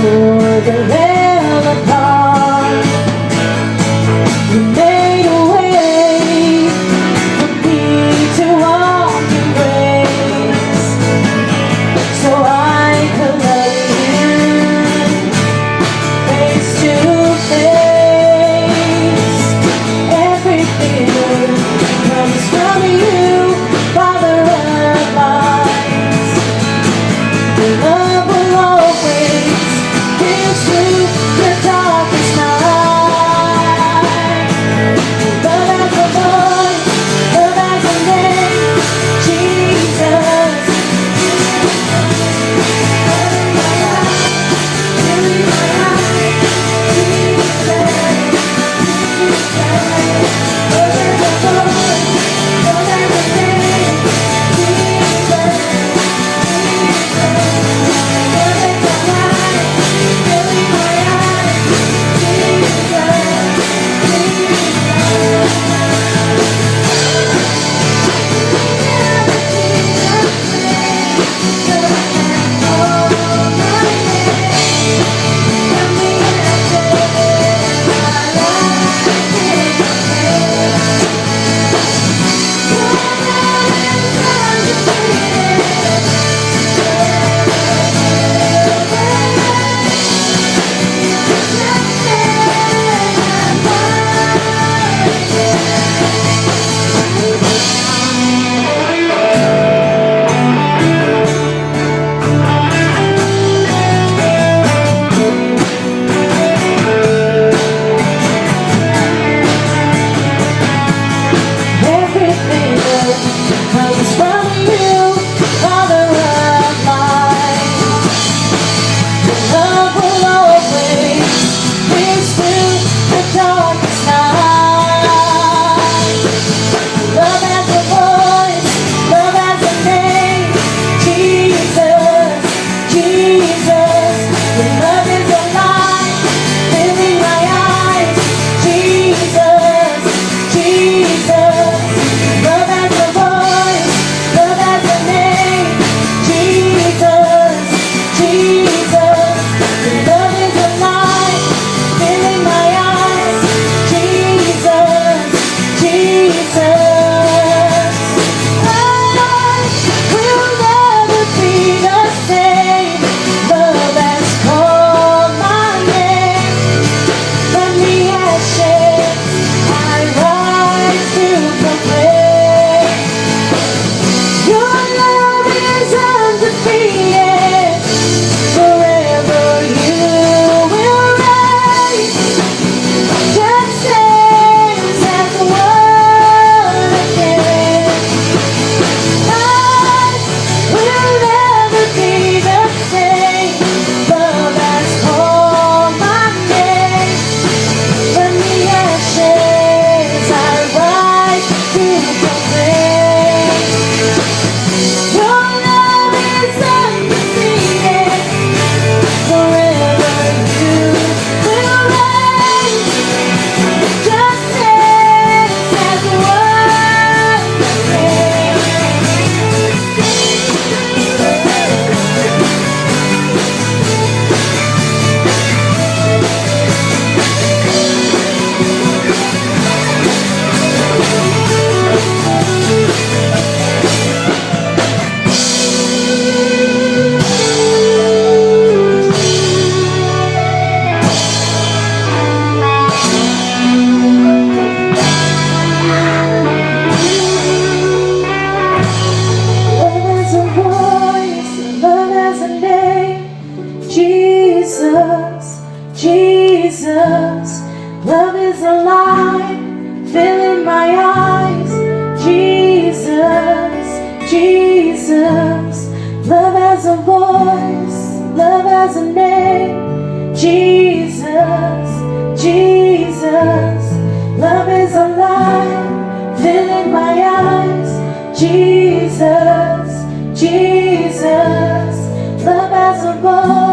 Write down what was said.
for the veil apart. You made a way for me to walk in grace, so I could love you face to face. Everything comes from you, Father of lights. Your love will always pierce through the darkest night. Love has a voice, love has a name, Jesus. Filling my eyes, filling my eyes, Jesus. Love has a voice, love has a name, Jesus. Comes from you, Father of light. Your love will always pierce through the darkest night. Love has a voice, love has a name, Jesus, Jesus. Your love is a light, filling my eyes, Jesus, Jesus. Love has a voice, love has a name, Jesus, Jesus. Your love is a light, filling my eyes, Jesus, Jesus. I will never be the same. Love has called my name. From the ashes I rise to proclaim. Your love is undefeated. Forever you will reign. Just stands as the word again. I will never be the same. Love has called my name. From the ashes I rise to proclaim. Your love is undefeated. Forever you will reign. Just stands as the word again. Love has a voice, love has a name, Jesus, Jesus. Love is a light, filling my eyes, Jesus, Jesus. Love has a voice, love has a name, Jesus, Jesus. Love is a light, filling my eyes, Jesus, Jesus. Love has a voice.